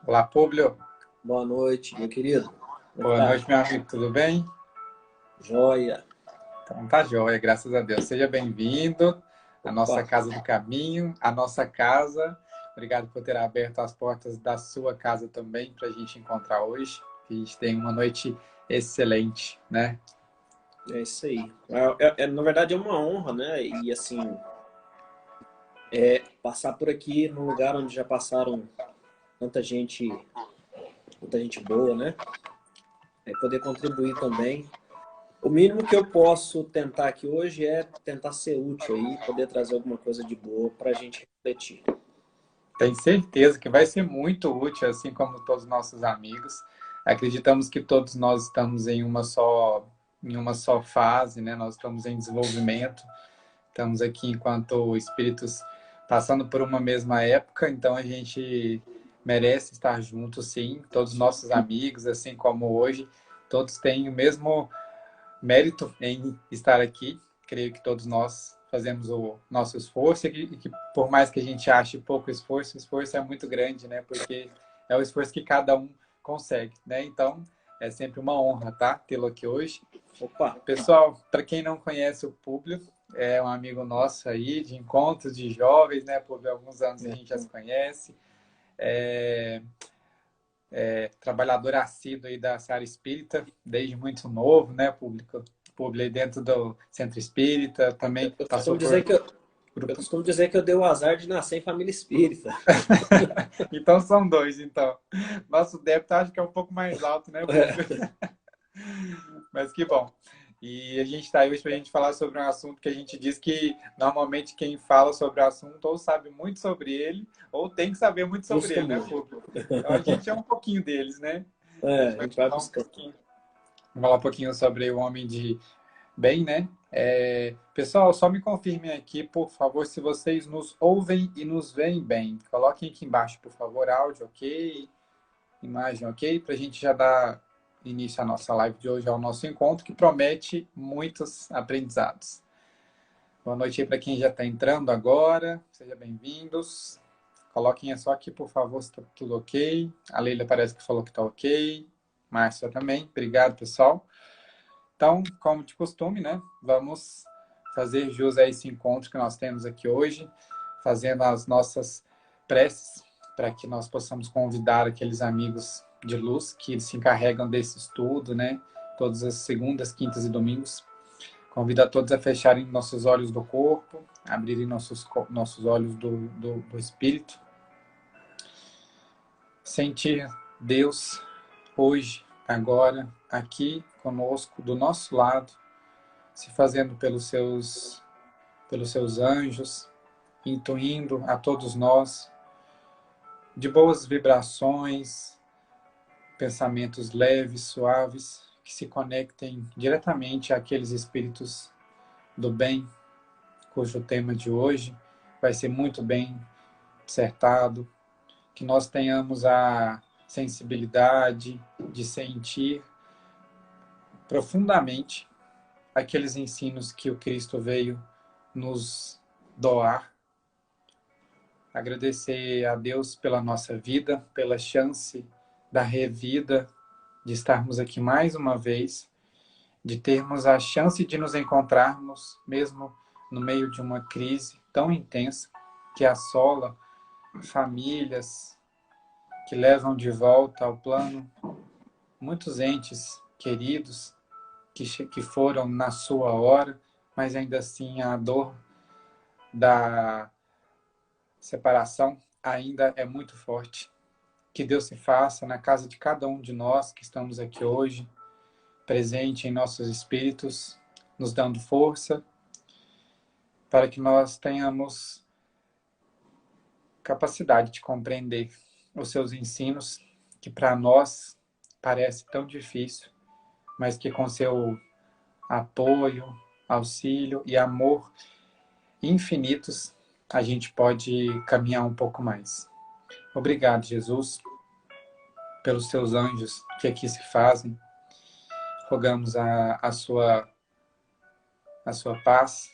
Olá, Públio. Boa noite, meu querido. Como é que Boa tá? noite, meu amigo. Tudo bem? Joia. Então tá jóia, graças a Deus. Seja bem-vindo à nossa Opa, casa do caminho, à nossa casa. Obrigado por ter aberto as portas da sua casa também para a gente encontrar hoje. Que a gente tem uma noite excelente, né? é isso aí. Na verdade, é uma honra, né? E assim, passar por aqui num lugar onde já passaram tanta gente, tanta gente boa, né? Poder contribuir também. O mínimo que eu posso tentar aqui hoje é tentar ser útil aí, poder trazer alguma coisa de boa para a gente refletir. Tenho certeza que vai ser muito útil, assim como todos os nossos amigos. Acreditamos que todos nós estamos em uma só fase, né? Nós estamos em desenvolvimento. Estamos aqui enquanto espíritos passando por uma mesma época, então a gente merece estar juntos, sim. Todos os nossos amigos, assim como hoje, todos têm o mesmo mérito em estar aqui. Creio que todos nós fazemos o nosso esforço e que por mais que a gente ache pouco esforço, o esforço é muito grande, né? Porque é o esforço que cada um consegue, né? Então, é sempre uma honra, tá? Tê-lo aqui hoje. Opa, Pessoal, para quem não conhece o Públio, é um amigo nosso aí de encontros de jovens, né? Por alguns anos a né? gente já se conhece. Trabalhador assíduo aí da Seara Espírita, desde muito novo, né? Públio aí dentro do Centro Espírita, também Eu passou costumo por dizer que eu grupo. costumo dizer que eu dei o azar de nascer em família espírita. Então são dois, então. Nosso débito acho que é um pouco mais alto, né, Públio? Mas que bom. E a gente está aí hoje para a gente falar sobre um assunto que a gente diz que normalmente quem fala sobre o assunto ou sabe muito sobre ele, ou tem que saber muito sobre Busca ele, né, muito. Público? Então a gente é um pouquinho deles, né? A gente A vai gente vai falar buscando. falar um pouquinho sobre o homem de bem, né? Pessoal, só me confirmem aqui, por favor, se vocês nos ouvem e nos veem bem. Coloquem aqui embaixo, por favor, áudio, ok? Imagem, ok? Para a gente já dar início à nossa live de hoje, ao nosso encontro, que promete muitos aprendizados. Boa noite aí para quem já está entrando agora. Sejam bem-vindos. Coloquem só aqui, por favor, se está tudo ok. A Leila parece que falou que está ok. Márcia também. Obrigado, pessoal. Então, como de costume, né? Vamos fazer jus a esse encontro que nós temos aqui hoje, fazendo as nossas preces para que nós possamos convidar aqueles amigos de luz que se encarregam desse estudo, né? Todas as segundas, quintas e domingos. Convido a todos a fecharem nossos olhos do corpo, abrirem nossos olhos do espírito. Sentir Deus hoje, agora, aqui conosco, do nosso lado, se fazendo pelos seus anjos, intuindo a todos nós de boas vibrações, pensamentos leves, suaves, que se conectem diretamente àqueles espíritos do bem, cujo tema de hoje vai ser muito bem dissertado, que nós tenhamos a sensibilidade de sentir profundamente aqueles ensinos que o Cristo veio nos doar. Agradecer a Deus pela nossa vida, pela chance da revida, de estarmos aqui mais uma vez, de termos a chance de nos encontrarmos, mesmo no meio de uma crise tão intensa que assola famílias, que levam de volta ao plano muitos entes queridos que foram na sua hora, mas ainda assim a dor da separação ainda é muito forte. Que Deus se faça na casa de cada um de nós que estamos aqui hoje, presente em nossos espíritos, nos dando força, para que nós tenhamos capacidade de compreender os seus ensinos, que para nós parece tão difícil, mas que com seu apoio, auxílio e amor infinitos, a gente pode caminhar um pouco mais. Obrigado, Jesus, pelos seus anjos que aqui se fazem. Rogamos a sua paz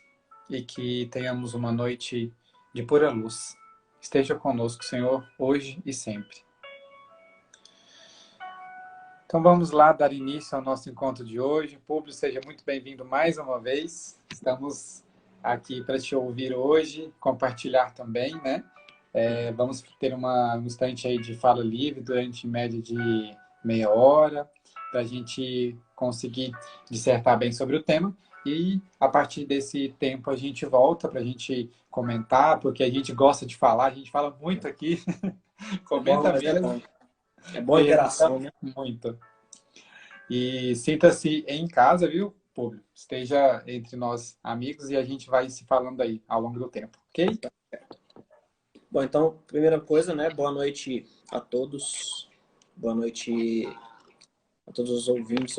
e que tenhamos uma noite de pura luz. Esteja conosco, Senhor, hoje e sempre. Então vamos lá dar início ao nosso encontro de hoje. Público, seja muito bem-vindo mais uma vez. Estamos aqui para te ouvir hoje, compartilhar também, né? Vamos ter um instante aí de fala livre durante em média de meia hora, para a gente conseguir dissertar bem sobre o tema. E a partir desse tempo a gente volta para a gente comentar, porque a gente gosta de falar, a gente fala muito aqui, É bom, comenta mas é mesmo, bom. É boa interação, né? muito. E sinta-se em casa, viu, público? Esteja entre nós amigos e a gente vai se falando aí ao longo do tempo, ok? Bom, então, primeira coisa, né? Boa noite a todos. Boa noite a todos os ouvintes.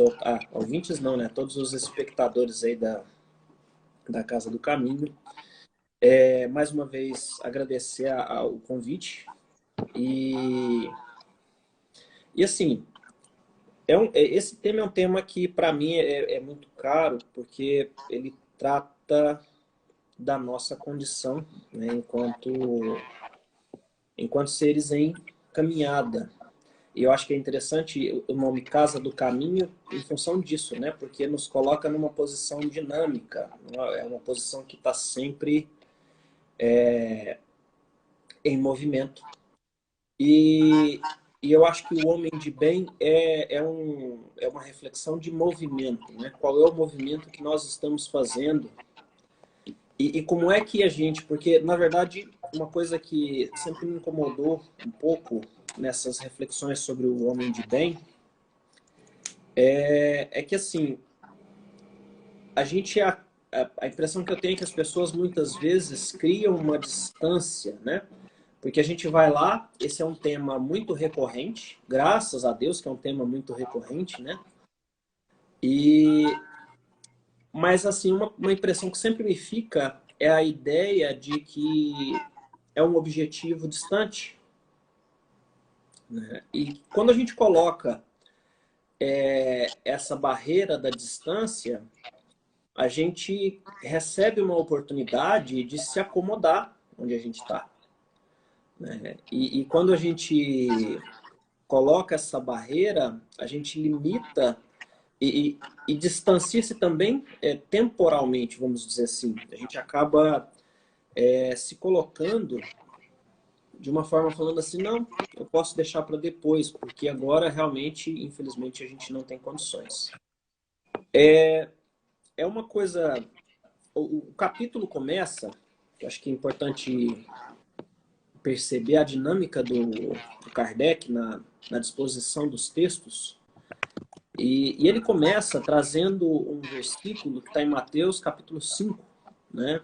Ouvintes não, né? Todos os espectadores aí da Casa do Caminho. Mais uma vez, agradecer o convite. E assim, esse tema é um tema que, para mim, é muito caro, porque ele trata da nossa condição, né, enquanto seres em caminhada. E eu acho que é interessante o nome Casa do Caminho em função disso, né? Porque nos coloca numa posição dinâmica, é uma posição que está sempre em movimento. E eu acho que o homem de bem é uma reflexão de movimento, né? Qual é o movimento que nós estamos fazendo e como é que a gente... Porque, na verdade, uma coisa que sempre me incomodou um pouco nessas reflexões sobre o homem de bem é que, assim, a impressão que eu tenho é que as pessoas muitas vezes criam uma distância, né? Porque a gente vai lá, esse é um tema muito recorrente, graças a Deus que é um tema muito recorrente, né? Mas, assim, uma impressão que sempre me fica é a ideia de que é um objetivo distante, né? E quando a gente coloca essa barreira da distância, a gente recebe uma oportunidade de se acomodar onde a gente está, né? E quando a gente coloca essa barreira, a gente limita e distancia-se também temporalmente, vamos dizer assim. A gente acaba se colocando de uma forma falando assim, não, eu posso deixar para depois, porque agora realmente, infelizmente, a gente não tem condições. É uma coisa... O capítulo começa, eu acho que é importante perceber a dinâmica do Kardec na disposição dos textos. E ele começa trazendo um versículo que está em Mateus capítulo 5, né?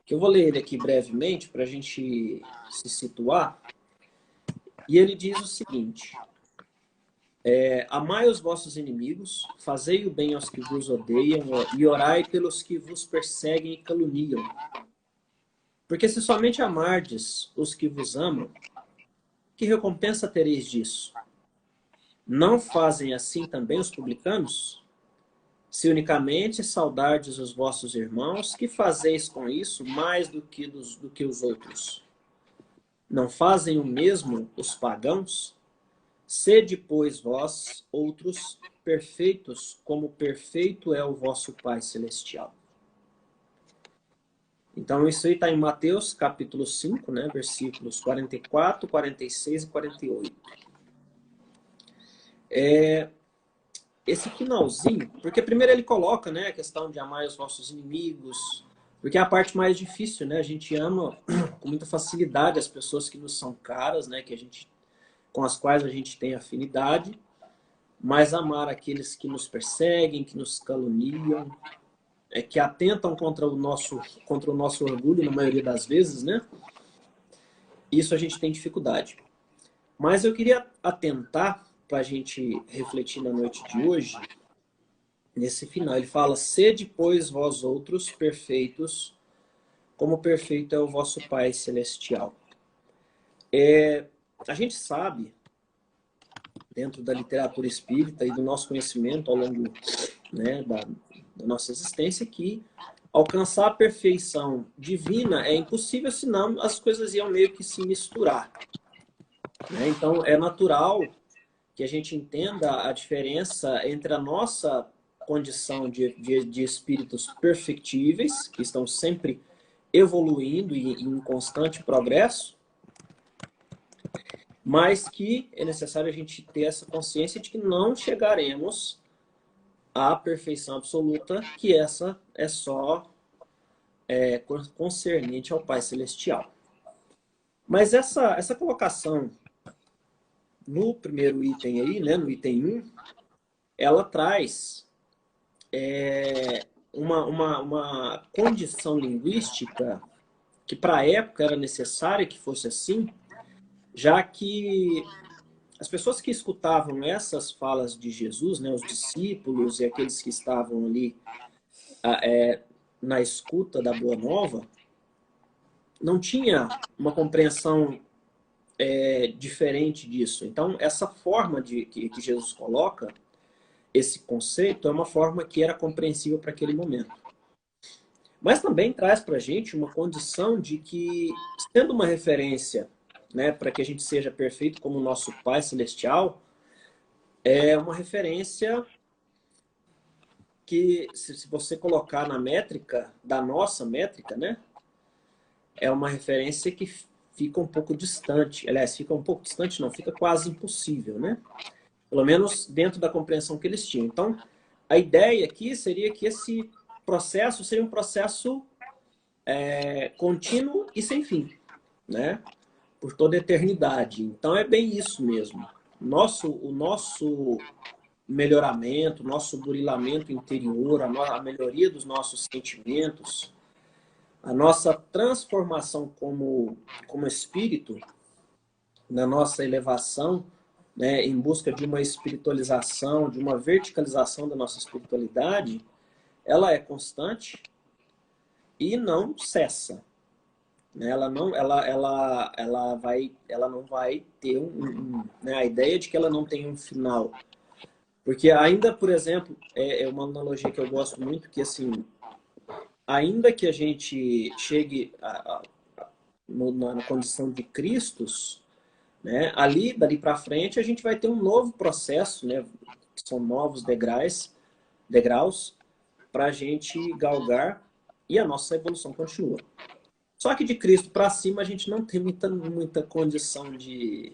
Que eu vou ler ele aqui brevemente para a gente se situar. E ele diz o seguinte: amai os vossos inimigos, fazei o bem aos que vos odeiam e orai pelos que vos perseguem e caluniam. Porque se somente amardes os que vos amam, que recompensa tereis disso? Não fazem assim também os publicanos? Se unicamente saudardes os vossos irmãos, que fazeis com isso mais do que os outros? Não fazem o mesmo os pagãos? Sede, pois, vós, outros, perfeitos, como perfeito é o vosso Pai Celestial. Então, isso aí está em Mateus, capítulo 5, né, versículos 44, 46 e 48. Esse finalzinho, porque primeiro ele coloca, né, a questão de amar os vossos inimigos, porque é a parte mais difícil, né? A gente ama com muita facilidade as pessoas que nos são caras, né, com as quais a gente tem afinidade, mas amar aqueles que nos perseguem, que nos caluniam, que atentam contra o nosso orgulho, na maioria das vezes, né? Isso a gente tem dificuldade. Mas eu queria atentar, para a gente refletir na noite de hoje, nesse final. Ele fala, sede, pois, vós outros perfeitos, como perfeito é o vosso Pai Celestial. A gente sabe, dentro da literatura espírita e do nosso conhecimento ao longo, né, da nossa existência, que alcançar a perfeição divina é impossível, senão as coisas iam meio que se misturar, né? Então, é natural que a gente entenda a diferença entre a nossa condição de espíritos perfectíveis, que estão sempre evoluindo e em constante progresso, mas que é necessário a gente ter essa consciência de que não chegaremos à perfeição absoluta, que essa é só concernente ao Pai Celestial. Mas essa colocação no primeiro item aí, né, no item 1, ela traz uma condição linguística que para a época era necessária que fosse assim, já que as pessoas que escutavam essas falas de Jesus, né, os discípulos e aqueles que estavam ali na escuta da Boa Nova, não tinha uma compreensão diferente disso. Então, essa forma que Jesus coloca, esse conceito, é uma forma que era compreensível para aquele momento. Mas também traz para a gente uma condição de que, sendo uma referência, né, para que a gente seja perfeito como o nosso Pai Celestial, é uma referência que, se você colocar na métrica, da nossa métrica, né, é uma referência que fica um pouco distante. Aliás, fica um pouco distante, não, fica quase impossível, né? Pelo menos dentro da compreensão que eles tinham. Então, a ideia aqui seria que esse processo seria um processo contínuo e sem fim, né? Por toda a eternidade. Então, é bem isso mesmo. O nosso melhoramento, nosso burilamento interior, a melhoria dos nossos sentimentos, a nossa transformação como espírito, na nossa elevação, né, em busca de uma espiritualização, de uma verticalização da nossa espiritualidade, ela é constante e não cessa. Né? Ela não vai ter né, a ideia de que ela não tem um final. Porque ainda, por exemplo, é uma analogia que eu gosto muito, que assim, ainda que a gente chegue na condição de Cristos, né, dali para frente, a gente vai ter um novo processo, né, que são novos degraus para a gente galgar e a nossa evolução continua. Só que de Cristo para cima a gente não tem muita condição de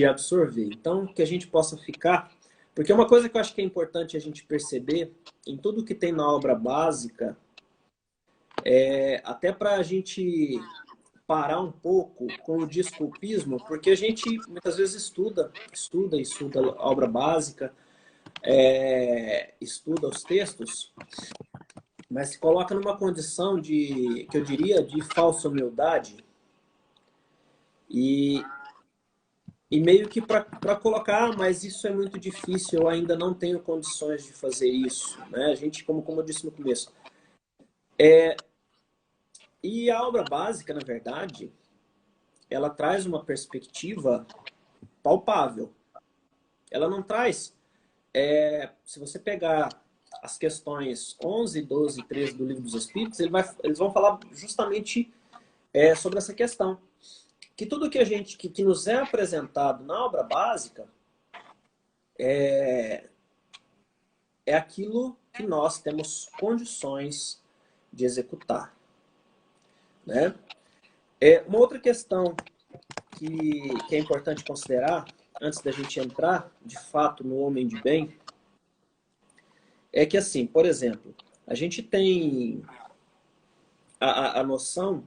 absorver. Então, que a gente possa ficar... Porque uma coisa que eu acho que é importante a gente perceber em tudo que tem na obra básica, até para a gente parar um pouco com o desculpismo, porque a gente muitas vezes estuda a obra básica, estuda os textos, mas se coloca numa condição que eu diria, de falsa humildade e meio que para colocar, mas isso é muito difícil, eu ainda não tenho condições de fazer isso, né? A gente, como eu disse no começo, e a obra básica, na verdade, ela traz uma perspectiva palpável. Ela não traz... se você pegar as questões 11, 12 e 13 do Livro dos Espíritos, eles vão falar justamente sobre essa questão. Que tudo que nos é apresentado na obra básica é aquilo que nós temos condições de executar. Né? Uma outra questão que é importante considerar, antes da gente entrar, de fato, no homem de bem, é que, assim, por exemplo, a gente tem a noção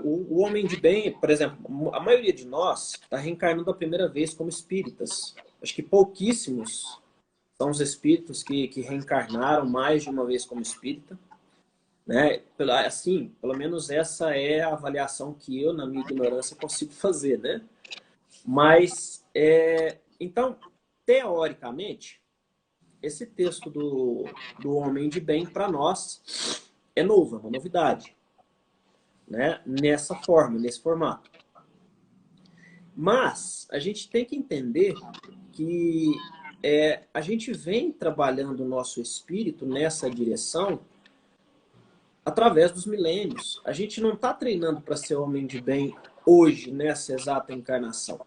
o homem de bem, por exemplo, a maioria de nós está reencarnando a primeira vez como espíritas. Acho que pouquíssimos são os espíritos que reencarnaram mais de uma vez como espírita. Né? Assim, pelo menos essa é a avaliação que eu, na minha ignorância, consigo fazer. Né? Mas, então, teoricamente, esse texto do homem de bem, para nós, é novo, é uma novidade. Né? Nessa forma, nesse formato. Mas a gente tem que entender que a gente vem trabalhando o nosso espírito nessa direção através dos milênios. A gente não está treinando para ser homem de bem hoje, nessa exata encarnação.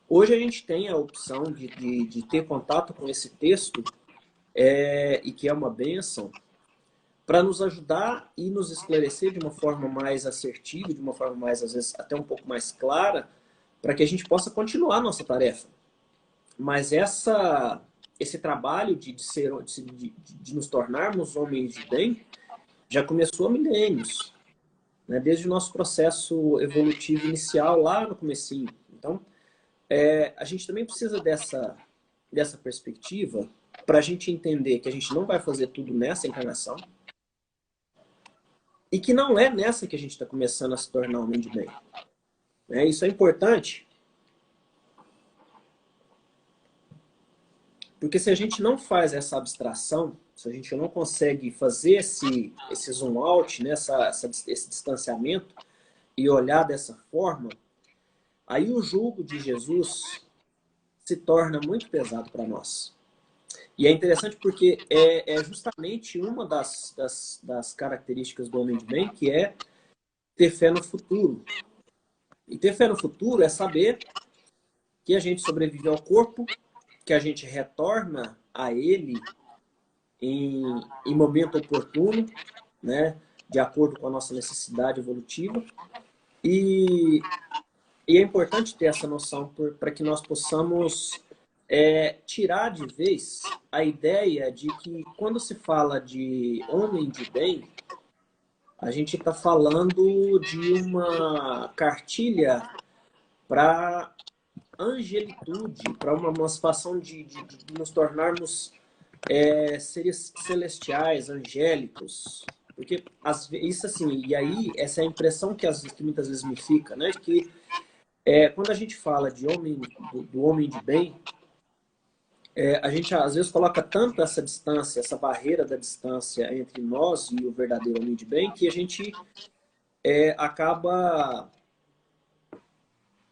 Hoje a gente tem a opção de ter contato com esse texto, e que é uma bênção, para nos ajudar e nos esclarecer de uma forma mais assertiva, de uma forma mais, às vezes, até um pouco mais clara, para que a gente possa continuar a nossa tarefa. Mas esse trabalho de nos tornarmos homens de bem já começou há milênios, né? Desde o nosso processo evolutivo inicial, lá no comecinho. Então, a gente também precisa dessa perspectiva para a gente entender que a gente não vai fazer tudo nessa encarnação e que não é nessa que a gente está começando a se tornar homem de bem. Isso é importante, porque se a gente não faz essa abstração, se a gente não consegue fazer esse zoom out, né, esse distanciamento e olhar dessa forma, aí o jugo de Jesus se torna muito pesado para nós. E é interessante porque é justamente uma das características do homem de bem, que é ter fé no futuro. E ter fé no futuro é saber que a gente sobrevive ao corpo, que a gente retorna a ele em momento oportuno, né, de acordo com a nossa necessidade evolutiva. E é importante ter essa noção para que nós possamos tirar de vez a ideia de que quando se fala de homem de bem, a gente está falando de uma cartilha para angelitude, para uma situação de nos tornarmos seres celestiais, angélicos. Porque isso assim, e aí essa é a impressão que muitas vezes me fica, né? Que quando a gente fala de do homem de bem, a gente às vezes coloca tanto essa distância, essa barreira da distância entre nós e o verdadeiro homem de bem, que a gente acaba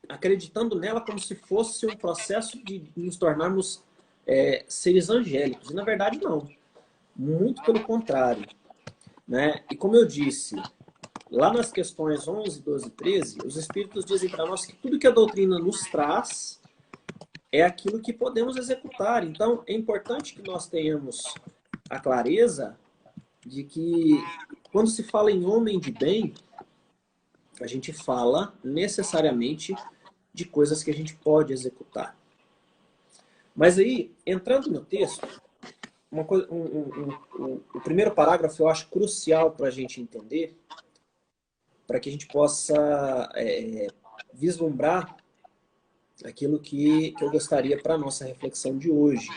acreditando nela como se fosse um processo de nos tornarmos seres angélicos. E na verdade não. Muito pelo contrário. Né? E como eu disse, lá nas questões 11, 12 e 13, os Espíritos dizem para nós que tudo que a doutrina nos traz é aquilo que podemos executar. Então, é importante que nós tenhamos a clareza de que, quando se fala em homem de bem, a gente fala necessariamente de coisas que a gente pode executar. Mas aí, entrando no texto, o primeiro parágrafo eu acho crucial para a gente entender, para que a gente possa vislumbrar aquilo que eu gostaria para a nossa reflexão de hoje.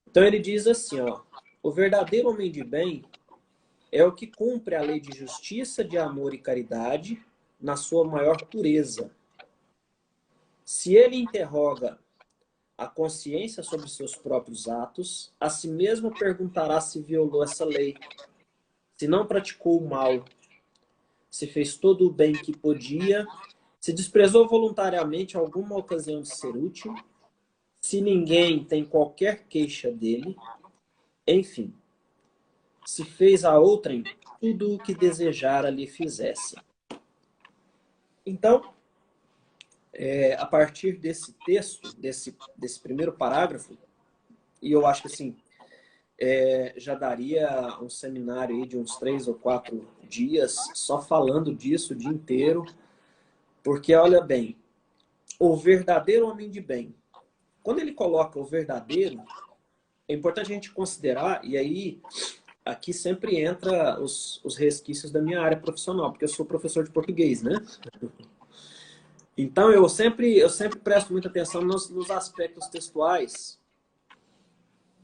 Então ele diz assim, ó, o verdadeiro homem de bem é o que cumpre a lei de justiça, de amor e caridade na sua maior pureza. Se ele interroga a consciência sobre seus próprios atos, a si mesmo perguntará se violou essa lei, se não praticou o mal, se fez todo o bem que podia, se desprezou voluntariamente alguma ocasião de ser útil, se ninguém tem qualquer queixa dele, enfim, se fez a outrem tudo o que desejara lhe fizesse. Então, a partir desse texto, desse primeiro parágrafo, e eu acho que assim, já daria um seminário aí de uns 3 ou 4 dias só falando disso o dia inteiro, porque olha bem, o verdadeiro homem de bem, quando ele coloca o verdadeiro, é importante a gente considerar, e aí aqui sempre entra os resquícios da minha área profissional, porque eu sou professor de português, né? Então eu sempre presto muita atenção nos aspectos textuais.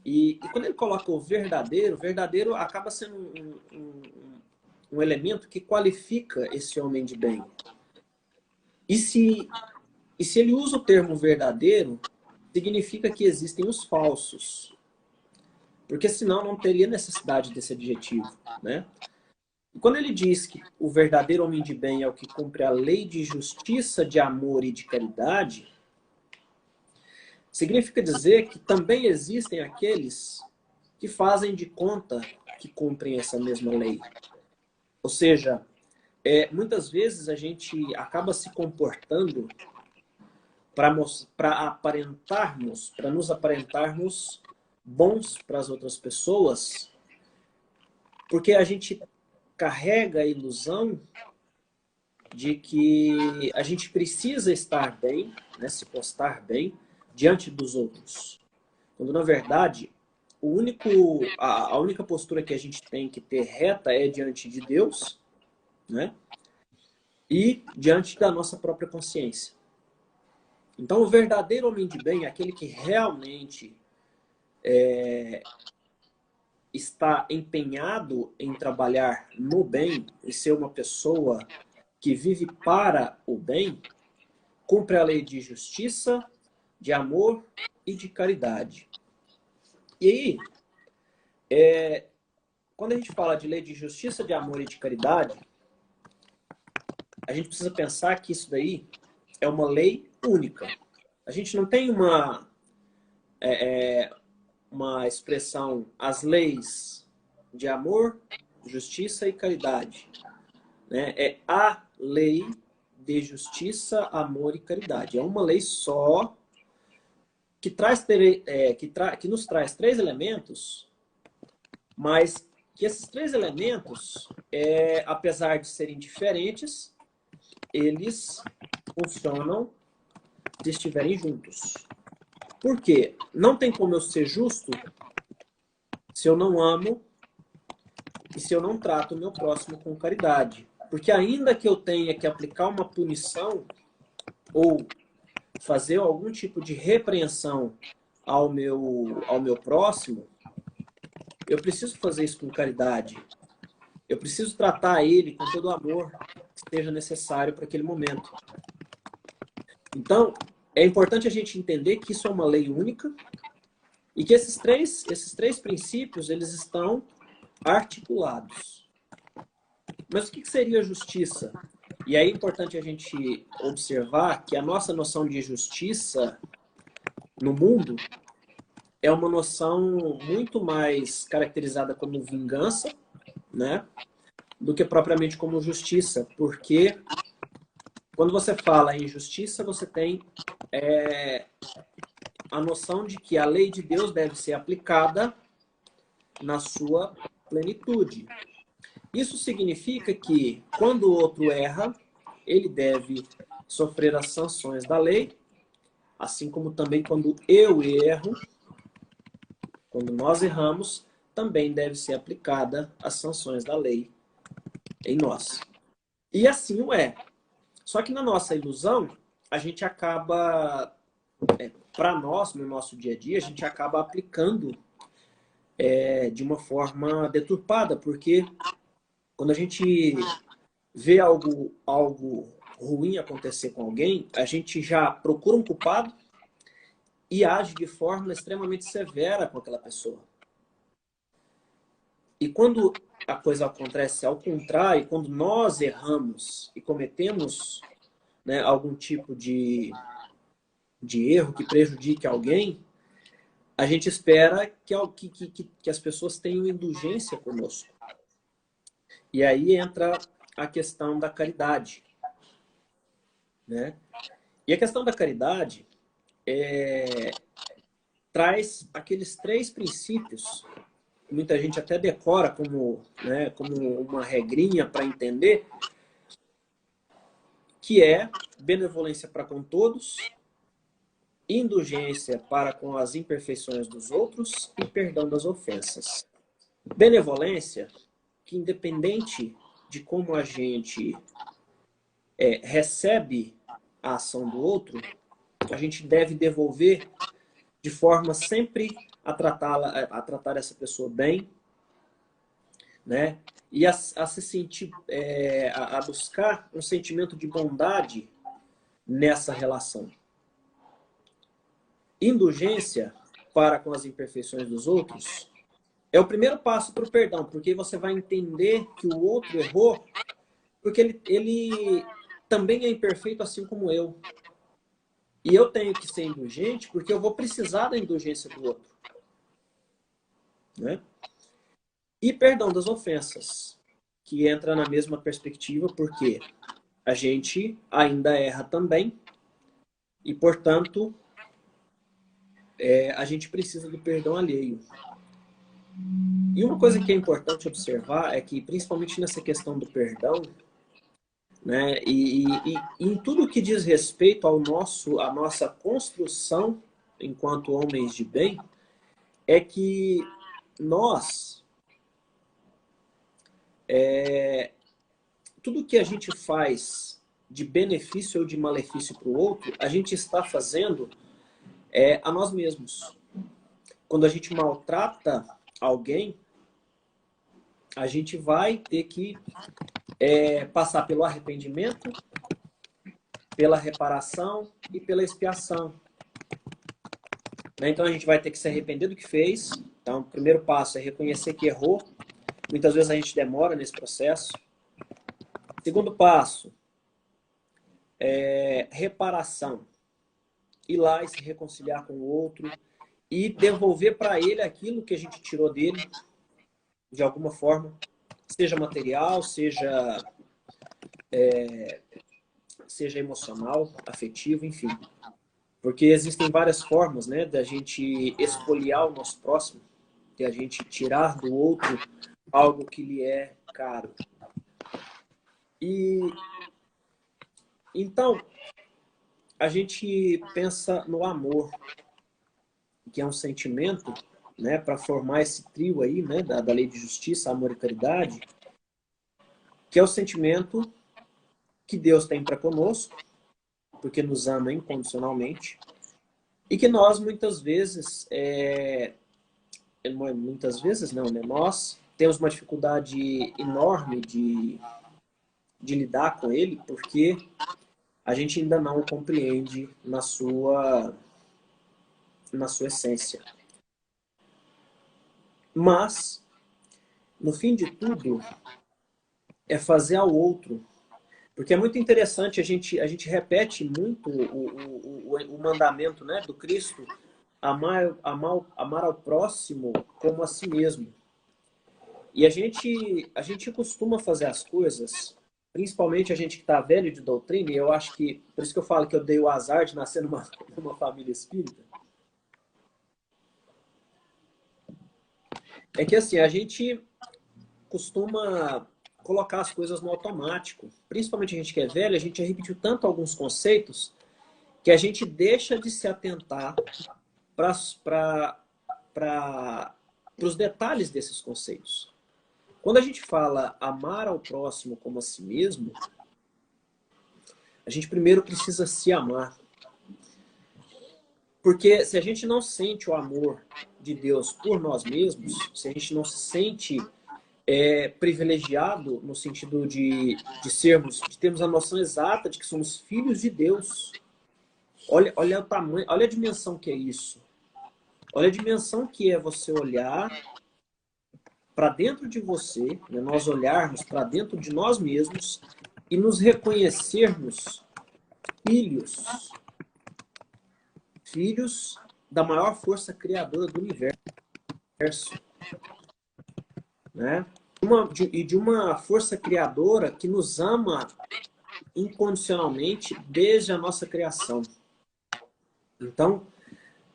E quando ele coloca o verdadeiro acaba sendo um elemento que qualifica esse homem de bem. E se ele usa o termo verdadeiro, significa que existem os falsos. Porque senão não teria necessidade desse adjetivo, né? E quando ele diz que o verdadeiro homem de bem é o que cumpre a lei de justiça, de amor e de caridade, significa dizer que também existem aqueles que fazem de conta que cumprem essa mesma lei. Ou seja, muitas vezes a gente acaba se comportando para aparentarmos, para nos aparentarmos bons para as outras pessoas, porque a gente carrega a ilusão de que a gente precisa estar bem, né, se postar bem diante dos outros. Quando, na verdade, a única postura que a gente tem que ter reta é diante de Deus, né, e diante da nossa própria consciência. Então, o verdadeiro homem de bem é aquele que realmente está empenhado em trabalhar no bem e ser uma pessoa que vive para o bem, cumpre a lei de justiça, de amor e de caridade. E aí, quando a gente fala de lei de justiça, de amor e de caridade, a gente precisa pensar que isso daí é uma lei única. A gente não tem uma expressão, as leis de amor, justiça e caridade. Né? É a lei de justiça, amor e caridade. É uma lei só que nos traz três elementos, mas que esses três elementos, apesar de serem diferentes, eles funcionam se estiverem juntos. Por quê? Não tem como eu ser justo se eu não amo e se eu não trato o meu próximo com caridade. Porque ainda que eu tenha que aplicar uma punição ou fazer algum tipo de repreensão ao meu próximo, eu preciso fazer isso com caridade. Eu preciso tratar ele com todo o amor que seja necessário para aquele momento. Então, é importante a gente entender que isso é uma lei única e que esses três princípios, eles estão articulados. Mas o que seria justiça? E aí é importante a gente observar que a nossa noção de justiça no mundo é uma noção muito mais caracterizada como vingança, né, do que propriamente como justiça, porque quando você fala em justiça, você tem a noção de que a lei de Deus deve ser aplicada na sua plenitude. Isso significa que, quando o outro erra, ele deve sofrer as sanções da lei, assim como também quando eu erro, quando nós erramos, também deve ser aplicada as sanções da lei em nós. E assim o é. Só que na nossa ilusão, a gente acaba, para nós, no nosso dia a dia, a gente acaba aplicando de uma forma deturpada, porque quando a gente vê algo ruim acontecer com alguém, a gente já procura um culpado e age de forma extremamente severa com aquela pessoa. E quando a coisa acontece ao contrário, quando nós erramos e cometemos, né, algum tipo de erro que prejudique alguém, a gente espera que as pessoas tenham indulgência conosco. E aí entra a questão da caridade. Né? E a questão da caridade traz aqueles três princípios, que muita gente até decora como uma regrinha para entender, que é benevolência para com todos, indulgência para com as imperfeições dos outros e perdão das ofensas. Benevolência, que independente de como a gente recebe a ação do outro, a gente deve devolver de forma sempre a tratar essa pessoa bem, né? E a se sentir, a buscar um sentimento de bondade nessa relação. Indulgência para com as imperfeições dos outros é o primeiro passo para o perdão, porque você vai entender que o outro errou, porque ele também é imperfeito assim como eu. E eu tenho que ser indulgente porque eu vou precisar da indulgência do outro. Né? E perdão das ofensas, que entra na mesma perspectiva, porque a gente ainda erra também e, portanto, a gente precisa do perdão alheio. E uma coisa que é importante observar é que, principalmente nessa questão do perdão, né, e em tudo que diz respeito à nossa construção enquanto homens de bem, é que nós, tudo que a gente faz de benefício ou de malefício para o outro, a gente está fazendo a nós mesmos. Quando a gente maltrata alguém, a gente vai ter que passar pelo arrependimento, pela reparação e pela expiação. Então a gente vai ter que se arrepender do que fez. Então o primeiro passo é reconhecer que errou. Muitas vezes a gente demora nesse processo. Segundo passo é reparação. Ir lá e se reconciliar com o outro e devolver para ele aquilo que a gente tirou dele, de alguma forma, seja material, seja emocional, afetivo, enfim. Porque existem várias formas, né, da gente expoliar o nosso próximo, de a gente tirar do outro algo que lhe é caro. E então a gente pensa no amor, que é um sentimento, né, para formar esse trio aí, né, da lei de justiça, amor e caridade, que é o sentimento que Deus tem para conosco, porque nos ama incondicionalmente, e que nós muitas vezes, muitas vezes não, né, nós temos uma dificuldade enorme de lidar com ele, porque a gente ainda não o compreende na sua essência. Mas, no fim de tudo, é fazer ao outro. Porque é muito interessante, a gente repete muito o mandamento, né, do Cristo, amar ao próximo como a si mesmo. E a gente costuma fazer as coisas, principalmente a gente que está velho de doutrina, e eu acho que, por isso que eu falo que eu dei o azar de nascer numa família espírita, é que assim, a gente costuma colocar as coisas no automático. Principalmente a gente que é velho, a gente já repetiu tanto alguns conceitos que a gente deixa de se atentar para os detalhes desses conceitos. Quando a gente fala amar ao próximo como a si mesmo, a gente primeiro precisa se amar. Porque se a gente não sente o amor de Deus por nós mesmos, se a gente não se sente privilegiado no sentido de termos a noção exata de que somos filhos de Deus. Olha o tamanho, olha a dimensão que é isso. Olha a dimensão que é você olhar para dentro de você, né, nós olharmos para dentro de nós mesmos e nos reconhecermos filhos da maior força criadora do universo, né? E de uma força criadora que nos ama incondicionalmente desde a nossa criação. Então,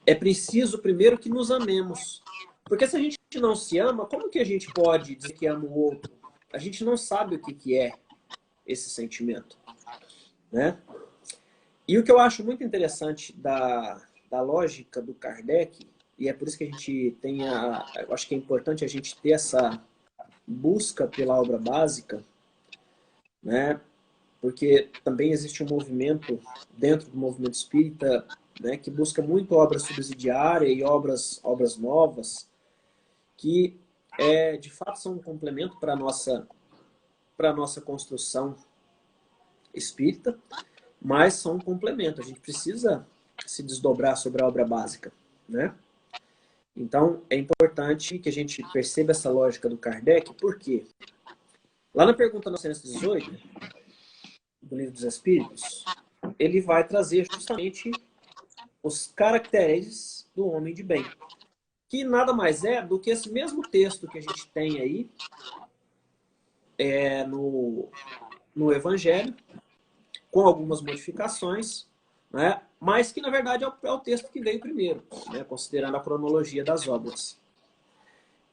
é preciso primeiro que nos amemos. Porque se a gente não se ama, como que a gente pode dizer que ama o outro? A gente não sabe o que é esse sentimento, né? E o que eu acho muito interessante da lógica do Kardec, e é por isso que a gente eu acho que é importante a gente ter essa busca pela obra básica, né? Porque também existe um movimento dentro do movimento espírita, né, que busca muito obra subsidiária e obras novas, que de fato são um complemento para a nossa construção espírita, mas são um complemento. A gente precisa se desdobrar sobre a obra básica, né? Então, é importante que a gente perceba essa lógica do Kardec, porque lá na pergunta 918, do Livro dos Espíritos, ele vai trazer justamente os caracteres do homem de bem. que nada mais é do que esse mesmo texto que a gente tem aí no Evangelho, com algumas modificações, né? Mas que, na verdade, é o texto que veio primeiro, né? Considerando a cronologia das obras.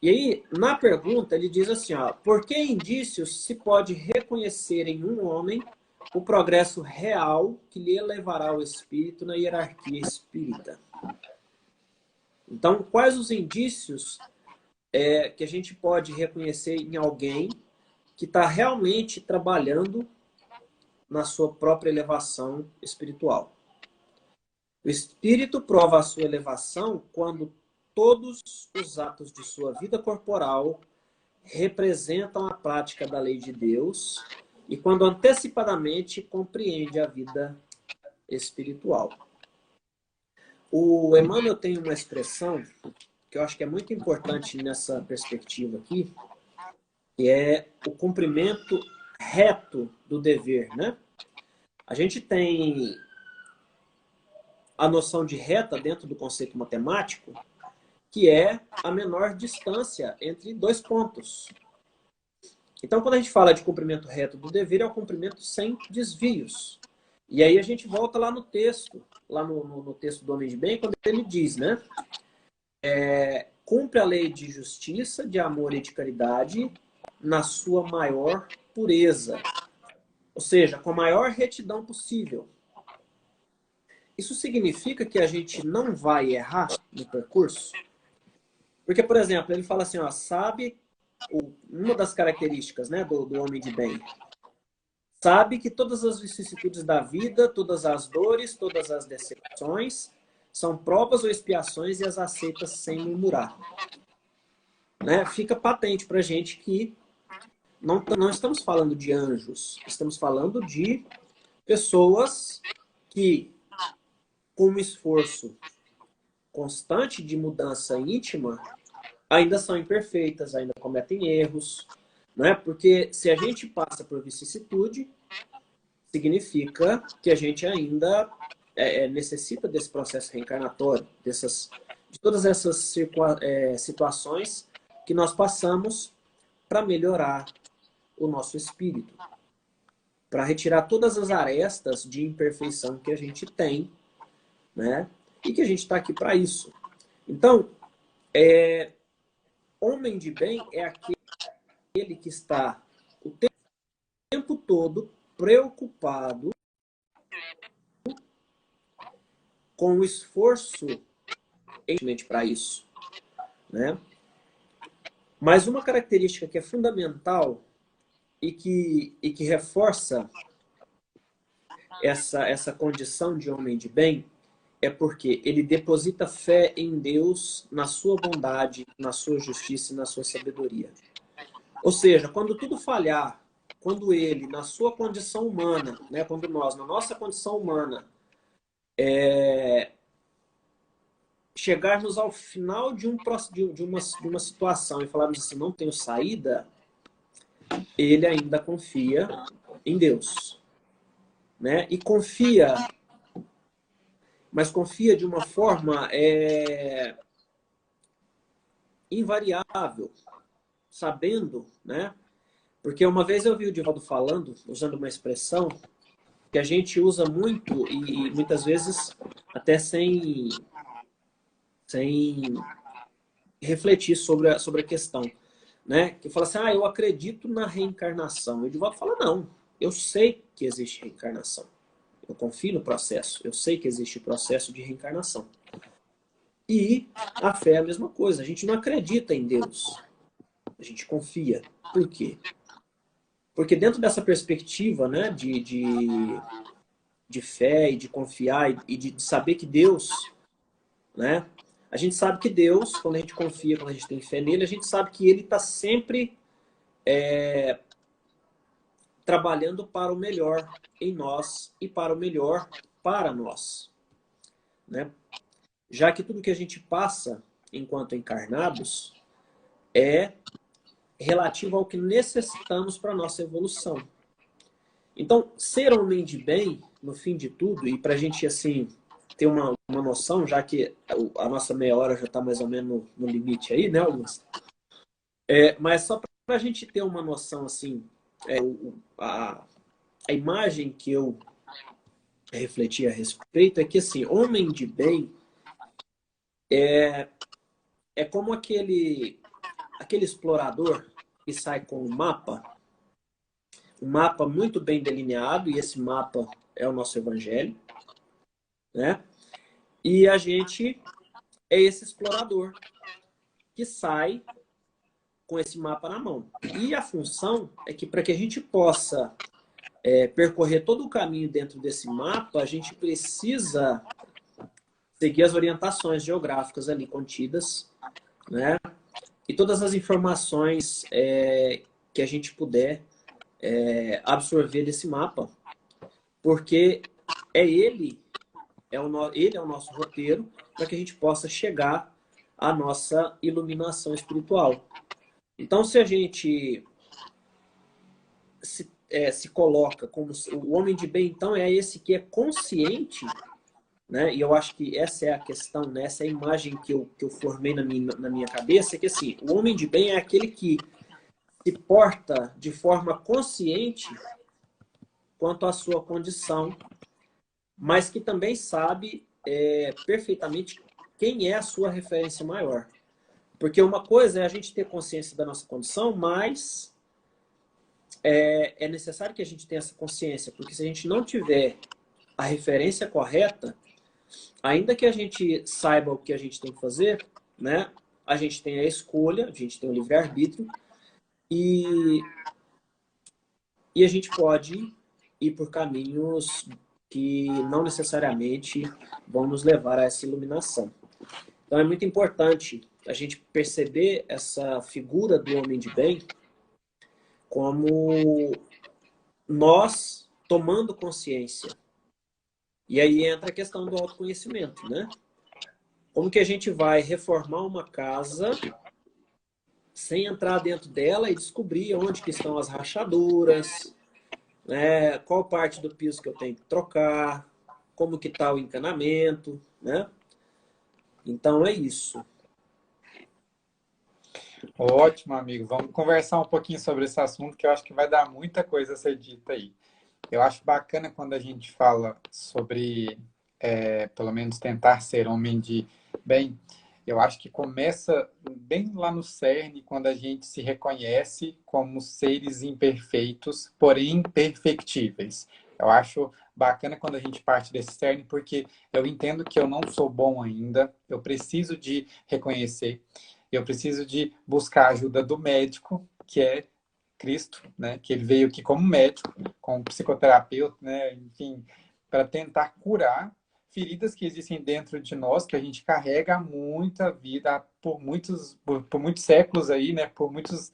E aí, na pergunta, ele diz assim, ó, por que indícios se pode reconhecer em um homem o progresso real que lhe elevará o espírito na hierarquia espírita? Então, quais os indícios que a gente pode reconhecer em alguém que está realmente trabalhando na sua própria elevação espiritual? O espírito prova a sua elevação quando todos os atos de sua vida corporal representam a prática da lei de Deus e quando antecipadamente compreende a vida espiritual. O Emmanuel tem uma expressão que eu acho que é muito importante nessa perspectiva aqui, que é o cumprimento reto do dever, né? A gente tem a noção de reta dentro do conceito matemático, que é a menor distância entre dois pontos. Então, quando a gente fala de cumprimento reto do dever, é o cumprimento sem desvios. E aí a gente volta lá no texto, lá no texto do Homem de Bem, quando ele diz, né? Cumpre a lei de justiça, de amor e de caridade na sua maior pureza. Ou seja, com a maior retidão possível. Isso significa que a gente não vai errar no percurso? Porque, por exemplo, ele fala assim, ó, sabe uma das características, né, do homem de bem. Sabe que todas as vicissitudes da vida, todas as dores, todas as decepções são provas ou expiações e as aceita sem murmurar. Né? Fica patente para a gente que não estamos falando de anjos, estamos falando de pessoas que, com um esforço constante de mudança íntima, ainda são imperfeitas, ainda cometem erros, né? Porque se a gente passa por vicissitude, significa que a gente ainda necessita desse processo reencarnatório, de todas essas situações que nós passamos para melhorar o nosso espírito, para retirar todas as arestas de imperfeição que a gente tem, né? E que a gente está aqui para isso. Então, homem de bem é aquele que está o tempo todo preocupado com o esforço para isso, né? Mas uma característica que é fundamental e que reforça essa condição de homem de bem é porque ele deposita fé em Deus, na sua bondade, na sua justiça e na sua sabedoria. Ou seja, quando tudo falhar, quando ele, na sua condição humana, né, quando nós, na nossa condição humana, chegarmos ao final de uma situação e falarmos assim, não tenho saída, ele ainda confia em Deus. Né? E confia, mas confia de uma forma invariável, sabendo, né? Porque uma vez eu vi o Divaldo falando, usando uma expressão que a gente usa muito e muitas vezes até sem refletir sobre a questão, né? Que fala assim, eu acredito na reencarnação. E o Divaldo fala, não, eu sei que existe reencarnação. Eu confio no processo. Eu sei que existe o processo de reencarnação. E a fé é a mesma coisa. A gente não acredita em Deus. A gente confia. Por quê? Porque dentro dessa perspectiva, né, de fé e de confiar e de saber que Deus, né, a gente sabe que Deus, quando a gente confia, quando a gente tem fé nele, a gente sabe que ele está sempre trabalhando para o melhor em nós e para o melhor para nós. Né? Já que tudo que a gente passa enquanto encarnados é relativo ao que necessitamos para a nossa evolução. Então, ser homem de bem, no fim de tudo, e para a gente assim ter uma noção, já que a nossa meia hora já está mais ou menos no limite aí, né, Augusto? Mas só para a gente ter uma noção, assim, a, a imagem que eu refleti a respeito é que, assim, homem de bem é como aquele explorador que sai com um mapa muito bem delineado, e esse mapa é o nosso evangelho, né? E a gente é esse explorador que sai com esse mapa na mão. E a função é que para que a gente possa percorrer todo o caminho dentro desse mapa, a gente precisa seguir as orientações geográficas ali contidas, né? E todas as informações que a gente puder absorver desse mapa, porque ele é o nosso roteiro para que a gente possa chegar à nossa iluminação espiritual. Então, se a gente se coloca como o homem de bem, então é esse que é consciente, né? E eu acho que essa é a questão, né? Essa é a imagem que eu formei na minha cabeça, que assim, o homem de bem é aquele que se porta de forma consciente quanto à sua condição, mas que também sabe perfeitamente quem é a sua referência maior. Porque uma coisa é a gente ter consciência da nossa condição, mas é necessário que a gente tenha essa consciência, porque se a gente não tiver a referência correta, ainda que a gente saiba o que a gente tem que fazer, né? A gente tem a escolha, a gente tem o livre-arbítrio, e, e a gente pode ir por caminhos que não necessariamente vão nos levar a essa iluminação. Então é muito importante a gente perceber essa figura do homem de bem como nós tomando consciência. E aí entra a questão do autoconhecimento, né? Como que a gente vai reformar uma casa sem entrar dentro dela e descobrir onde que estão as rachaduras, né? Qual parte do piso que eu tenho que trocar, como que está o encanamento, né? Então é isso. Ótimo, amigo. Vamos conversar um pouquinho sobre esse assunto, que eu acho que vai dar muita coisa a ser dita aí. Eu acho bacana quando a gente fala sobre, pelo menos, tentar ser homem de bem. Eu acho que começa bem lá no cerne, quando a gente se reconhece como seres imperfeitos, porém perfectíveis. Eu acho bacana quando a gente parte desse cerne, porque eu entendo que eu não sou bom ainda, eu preciso de reconhecer, eu preciso de buscar a ajuda do médico, que é Cristo, né? Que ele veio aqui como médico, como psicoterapeuta, né? Enfim, para tentar curar feridas que existem dentro de nós, que a gente carrega muita vida, por muitos séculos aí, né? Por muitas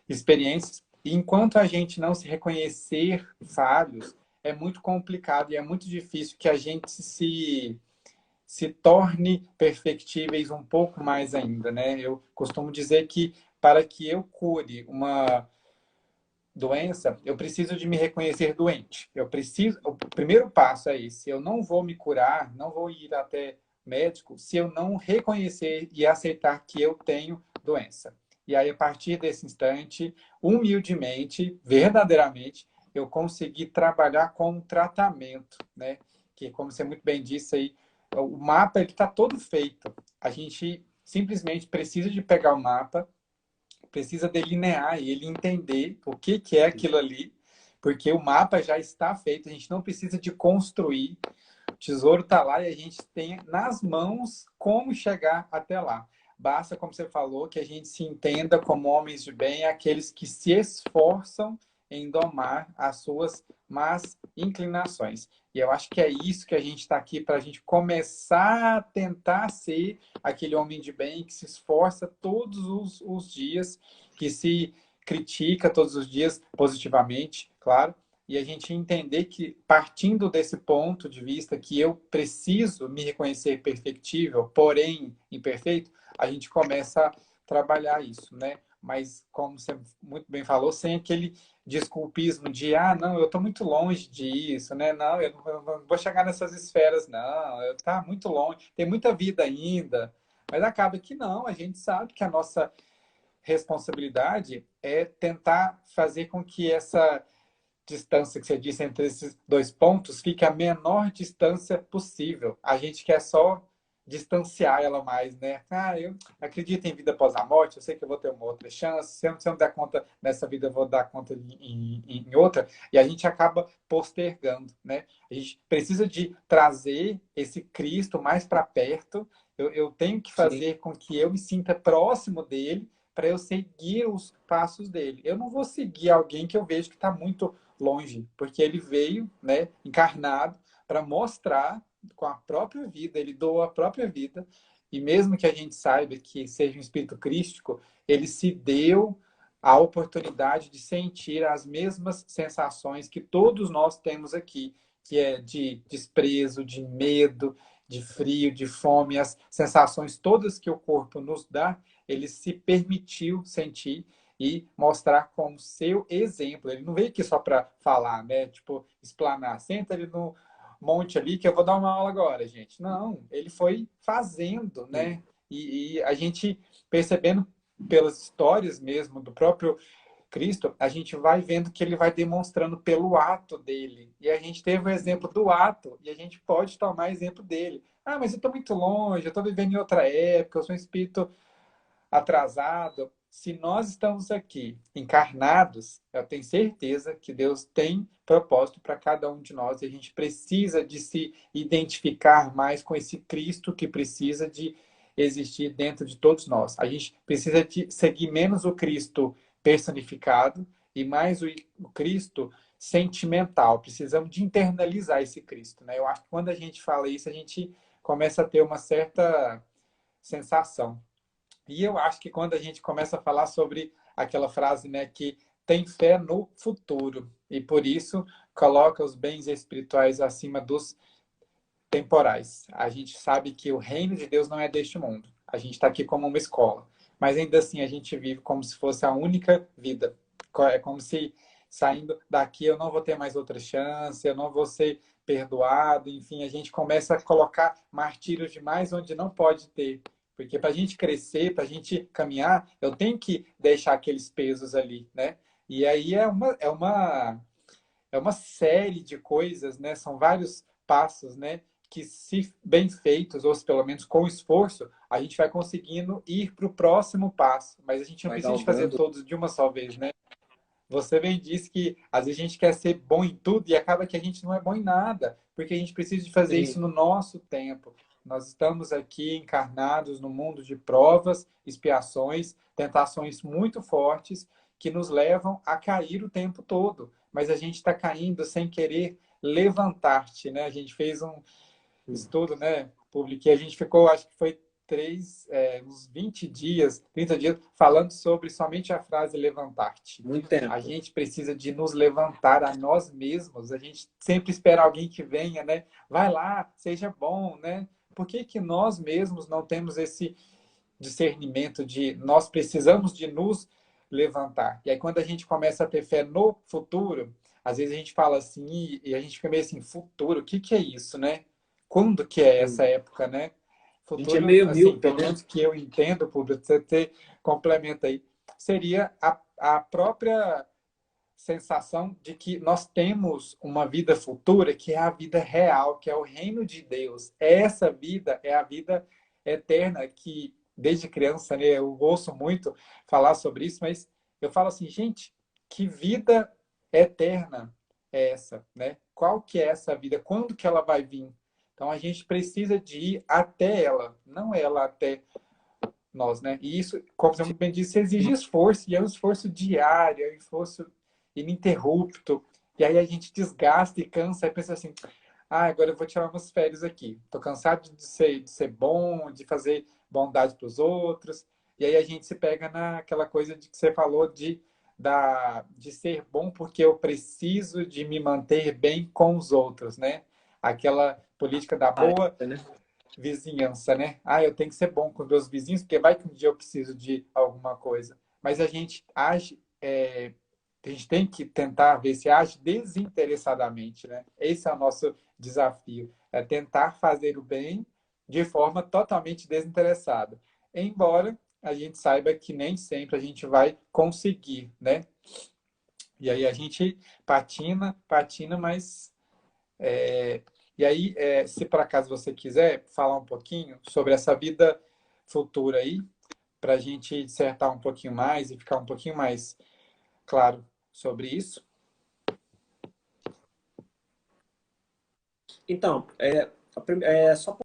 experiências. E enquanto a gente não se reconhecer falhos, é muito complicado e é muito difícil que a gente se torne perfectíveis um pouco mais ainda, né? Eu costumo dizer que para que eu cure uma doença, eu preciso de me reconhecer doente. O primeiro passo é esse. Eu não vou me curar, não vou ir até médico se eu não reconhecer e aceitar que eu tenho doença. E aí, a partir desse instante, humildemente, verdadeiramente, eu consegui trabalhar com um tratamento, né? Que, como você muito bem disse aí, o mapa está todo feito. A gente simplesmente precisa de pegar o mapa, precisa delinear ele, entender o que é aquilo ali, porque o mapa já está feito, a gente não precisa de construir, o tesouro está lá e a gente tem nas mãos como chegar até lá. Basta, como você falou, que a gente se entenda como homens de bem, aqueles que se esforçam em domar as suas más inclinações. E eu acho que é isso que a gente está aqui para a gente começar a tentar ser aquele homem de bem que se esforça todos os dias, que se critica todos os dias positivamente, claro, e a gente entender que, partindo desse ponto de vista que eu preciso me reconhecer perfectível, porém imperfeito, a gente começa a trabalhar isso, né? mas como você muito bem falou, sem aquele desculpismo de, não, eu estou muito longe disso, né? Não, eu não vou chegar nessas esferas, não, eu tá muito longe, tem muita vida ainda. Mas acaba que não, a gente sabe que a nossa responsabilidade é tentar fazer com que essa distância que você disse entre esses dois pontos fique a menor distância possível. A gente quer só distanciar ela mais, né? Eu acredito em vida após a morte, eu sei que eu vou ter uma outra chance, se eu não der conta nessa vida, eu vou dar conta em outra, e a gente acaba postergando, né? A gente precisa de trazer esse Cristo mais para perto, eu tenho que Sim, fazer com que eu me sinta próximo dele, para eu seguir os passos dele. Eu não vou seguir alguém que eu vejo que está muito longe, porque ele veio, né, encarnado para mostrar com a própria vida, ele doou a própria vida, e mesmo que a gente saiba que seja um espírito crístico, ele se deu a oportunidade de sentir as mesmas sensações que todos nós temos aqui, que é de desprezo, de medo, de frio, de fome, as sensações todas que o corpo nos dá, ele se permitiu sentir e mostrar como seu exemplo. Ele não veio aqui só para falar, né? Tipo, explanar. Senta ele no monte ali que eu vou dar uma aula agora, gente. Não, ele foi fazendo, sim. né? E a gente percebendo pelas histórias mesmo do próprio Cristo, a gente vai vendo que ele vai demonstrando pelo ato dele. E a gente teve o exemplo do ato, e a gente pode tomar exemplo dele. Mas eu estou muito longe, eu estou vivendo em outra época, eu sou um espírito atrasado. Se nós estamos aqui encarnados, eu tenho certeza que Deus tem propósito para cada um de nós e a gente precisa de se identificar mais com esse Cristo que precisa de existir dentro de todos nós. A gente precisa de seguir menos o Cristo personificado e mais o Cristo sentimental. Precisamos de internalizar esse Cristo, né? Eu acho que quando a gente fala isso, a gente começa a ter uma certa sensação. E eu acho que quando a gente começa a falar sobre aquela frase, né, que tem fé no futuro e por isso coloca os bens espirituais acima dos temporais. A gente sabe que o reino de Deus não é deste mundo. A gente está aqui como uma escola, mas ainda assim a gente vive como se fosse a única vida. É como se saindo daqui eu não vou ter mais outra chance, eu não vou ser perdoado, enfim, a gente começa a colocar martírios demais onde não pode ter. Porque para a gente crescer, para a gente caminhar, eu tenho que deixar aqueles pesos ali, né? E aí é uma série de coisas, né? São vários passos, né? Que se bem feitos, ou se pelo menos com esforço, a gente vai conseguindo ir para o próximo passo. Mas a gente não Vai precisa de fazer galgando. todos de uma só vez, né? Você bem disse que às vezes a gente quer ser bom em tudo e acaba que a gente não é bom em nada, porque a gente precisa de fazer Sim. isso no nosso tempo. Nós estamos aqui encarnados no mundo de provas, expiações, tentações muito fortes que nos levam a cair o tempo todo. Mas a gente está caindo sem querer levantar-te, né? A gente fez um estudo, né? Publiquei, a gente ficou, acho que foi uns 20 dias, 30 dias, falando sobre somente a frase levantar-te. Muito A tempo. gente precisa de nos levantar a nós mesmos. A gente sempre espera alguém que venha, né? Vai lá, seja bom, né? Por que que nós mesmos não temos esse discernimento de nós precisamos de nos levantar? E aí quando a gente começa a ter fé no futuro, às vezes a gente fala assim e a gente fica meio assim, futuro, o que que é isso, né? Quando que é essa Sim. época, né? A gente é Futuro, meio assim, míope, pelo né? menos que eu entendo, público, você ter complementa aí, seria a própria sensação de que nós temos uma vida futura que é a vida real, que é o reino de Deus. Essa vida é a vida eterna que, desde criança, né, eu ouço muito falar sobre isso, mas eu falo assim, gente, que vida eterna é essa, né? Qual que é essa vida? Quando que ela vai vir? Então a gente precisa de ir até ela, não ela até nós, né? E isso, como você muito bem disse, exige esforço, e é um esforço diário, é um esforço ininterrupto. E aí a gente desgasta e cansa, e pensa assim, agora eu vou tirar umas férias aqui. Tô cansado de ser bom, de fazer bondade para os outros. E aí a gente se pega naquela coisa de que você falou de ser bom porque eu preciso de me manter bem com os outros, né? Aquela política da Ah, boa né? vizinhança, né? Eu tenho que ser bom com os meus vizinhos, porque vai que um dia eu preciso de alguma coisa. mas a gente age, a gente tem que tentar ver se age desinteressadamente, né? Esse é o nosso desafio, é tentar fazer o bem de forma totalmente desinteressada. Embora a gente saiba que nem sempre a gente vai conseguir, né? E aí a gente patina, patina, mas... E aí, se por acaso você quiser falar um pouquinho sobre essa vida futura aí, para a gente dissertar um pouquinho mais e ficar um pouquinho mais claro sobre isso. Então, só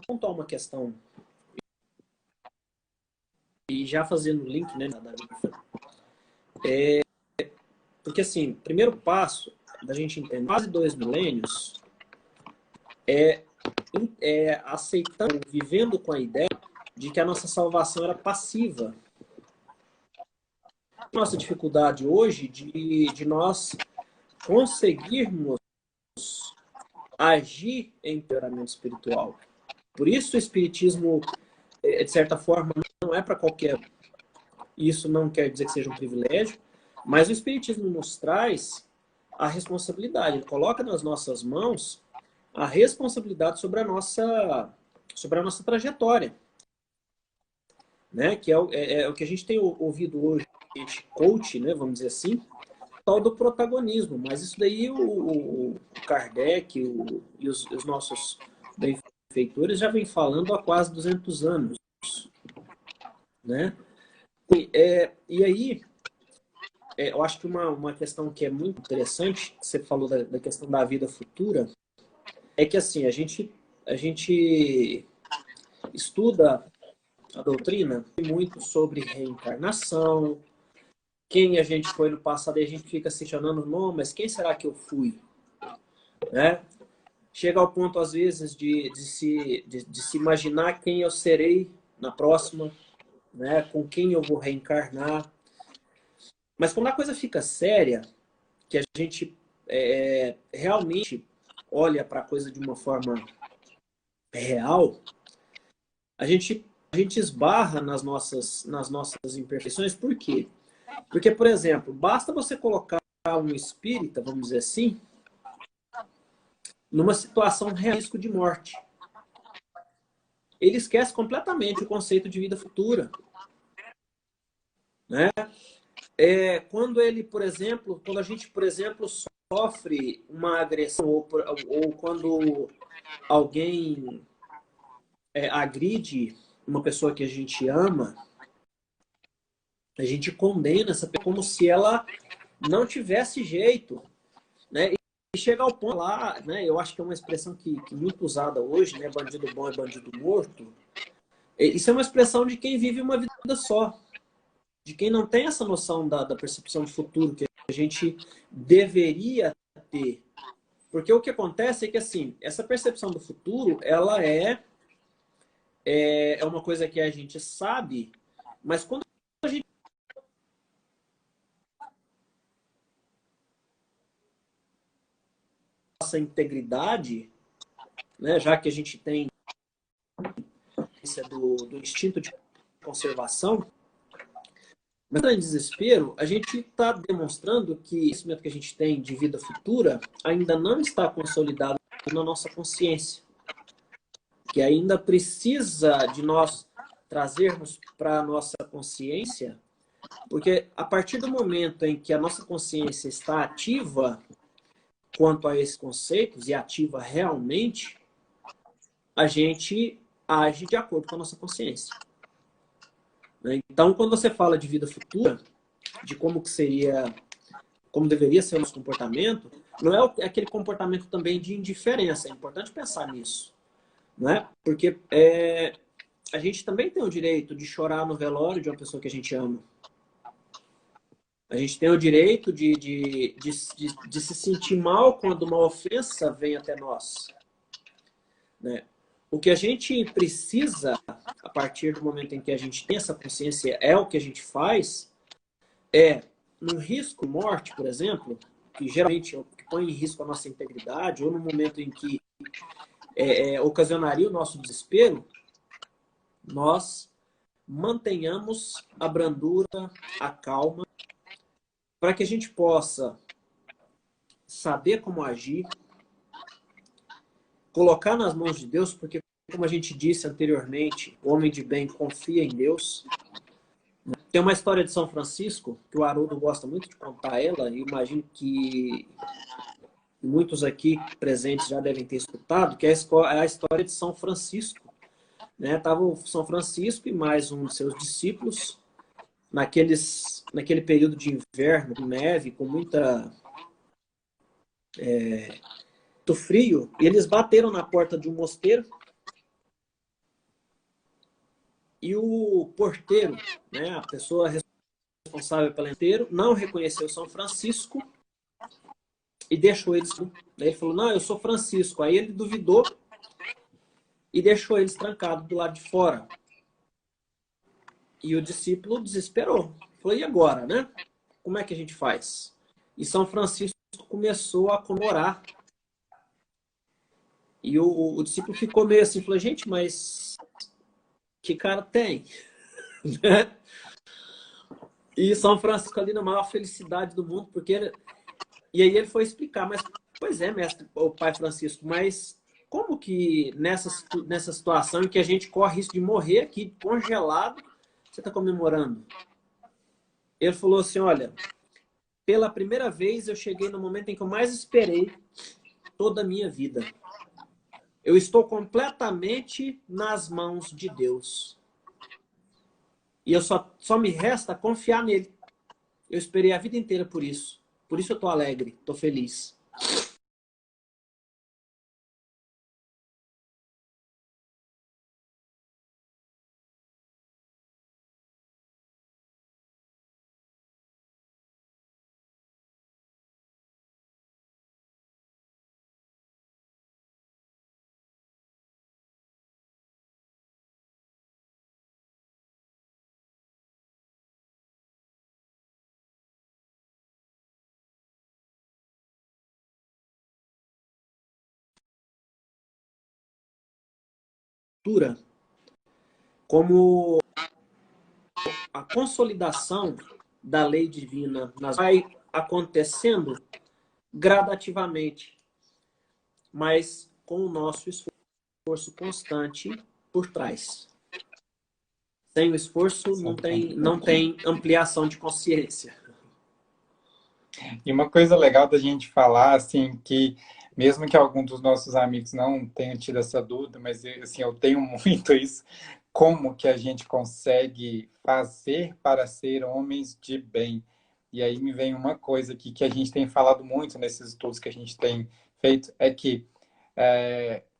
pontuar uma questão e já fazendo o link, né, da porque assim, primeiro passo da gente entender quase 2 milênios é aceitando, vivendo com a ideia de que a nossa salvação era passiva. Nossa dificuldade hoje de nós conseguirmos agir em empoderamento espiritual. Por isso o espiritismo, de certa forma, não é para qualquer um. Isso não quer dizer que seja um privilégio, mas o espiritismo nos traz a responsabilidade. Ele coloca nas nossas mãos a responsabilidade sobre a nossa trajetória, né? Que é o que a gente tem ouvido hoje, coach, né? Vamos dizer assim, tal do protagonismo. Mas isso daí o Kardec e os nossos benfeitores já vem falando há quase 200 anos, né? E aí, eu acho que uma questão que é muito interessante, que você falou da questão da vida futura, é que assim, a gente estuda a doutrina muito sobre reencarnação, quem a gente foi no passado, e a gente fica se questionando, não, mas quem será que eu fui? Né? Chega ao ponto, às vezes, de se imaginar quem eu serei na próxima, né? Com quem eu vou reencarnar. Mas quando a coisa fica séria, que a gente realmente olha para a coisa de uma forma real, a gente esbarra nas nossas imperfeições. Por quê? Porque, por exemplo, basta você colocar um espírita, vamos dizer assim, numa situação de risco de morte. Ele esquece completamente o conceito de vida futura. Né? Quando ele, por exemplo, quando a gente, por exemplo, sofre uma agressão ou quando alguém agride uma pessoa que a gente ama, a gente condena essa pessoa como se ela não tivesse jeito, né? E chega ao ponto lá, né? Eu acho que é uma expressão que muito usada hoje, né? Bandido bom é bandido morto. Isso é uma expressão de quem vive uma vida só, de quem não tem essa noção da percepção de futuro que a gente deveria ter. Porque o que acontece é que, assim, essa percepção do futuro, ela é uma coisa que a gente sabe, mas quando a gente nossa integridade, né, já que a gente tem do instinto de conservação, mas em desespero, a gente está demonstrando que o conhecimento que a gente tem de vida futura ainda não está consolidado na nossa consciência, que ainda precisa de nós trazermos para a nossa consciência, porque a partir do momento em que a nossa consciência está ativa quanto a esses conceitos, e ativa realmente, a gente age de acordo com a nossa consciência. Então, quando você fala de vida futura, de como deveria ser o nosso comportamento, não é aquele comportamento também de indiferença. É importante pensar nisso, né? Porque a gente também tem o direito de chorar no velório de uma pessoa que a gente ama. A gente tem o direito de se sentir mal quando uma ofensa vem até nós, né? O que a gente precisa, a partir do momento em que a gente tem essa consciência, é o que a gente faz, num risco de morte, por exemplo, que geralmente é o que põe em risco a nossa integridade, ou no momento em que ocasionaria o nosso desespero, nós mantenhamos a brandura, a calma, para que a gente possa saber como agir, colocar nas mãos de Deus, porque, como a gente disse anteriormente, o homem de bem confia em Deus. Tem uma história de São Francisco, que o Haroldo gosta muito de contar ela, e imagino que muitos aqui presentes já devem ter escutado, que é a história de São Francisco. Né? Tava o São Francisco e mais um de seus discípulos, naquele período de inverno, com neve, com muito frio, e eles bateram na porta de um mosteiro, e o porteiro, né, a pessoa responsável pelo inteiro, não reconheceu São Francisco e deixou eles. Ele falou, não, eu sou Francisco. Aí ele duvidou e deixou eles trancados do lado de fora. E o discípulo desesperou. Falou, e agora, né? Como é que a gente faz? E São Francisco começou a comemorar. E o discípulo ficou meio assim, falou, gente, mas que cara tem? Né? E São Francisco ali na maior felicidade do mundo, porque e aí ele foi explicar, mas, pois é, mestre, o pai Francisco, mas como que nessa situação em que a gente corre risco de morrer aqui, congelado, você está comemorando? Ele falou assim, olha, pela primeira vez eu cheguei no momento em que eu mais esperei toda a minha vida. Eu estou completamente nas mãos de Deus. E eu só me resta confiar nele. Eu esperei a vida inteira por isso. Por isso eu estou alegre, estou feliz. Como a consolidação da lei divina vai acontecendo gradativamente, mas com o nosso esforço constante por trás. Sem o esforço não tem ampliação de consciência. E uma coisa legal da gente falar, assim, que mesmo que algum dos nossos amigos não tenha tido essa dúvida, mas assim, eu tenho muito isso, como que a gente consegue fazer para ser homens de bem? E aí me vem uma coisa aqui que a gente tem falado muito nesses estudos que a gente tem feito, é que,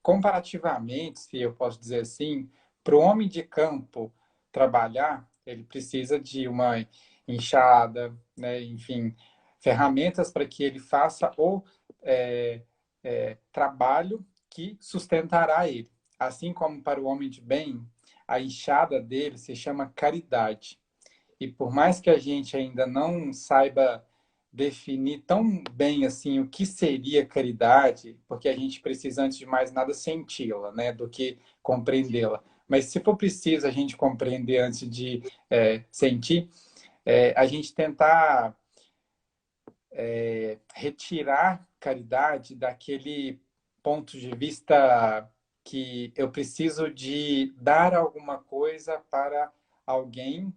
comparativamente, se eu posso dizer assim, para o homem de campo trabalhar, ele precisa de uma enxada, né? Enfim, ferramentas para que ele faça o trabalho que sustentará ele. Assim como para o homem de bem, a enxada dele se chama caridade. E por mais que a gente ainda não saiba definir tão bem assim o que seria caridade, porque a gente precisa, antes de mais nada, senti-la, né, do que compreendê-la. Mas se for preciso a gente compreender antes de sentir, a gente tentar retirar caridade daquele ponto de vista que eu preciso de dar alguma coisa para alguém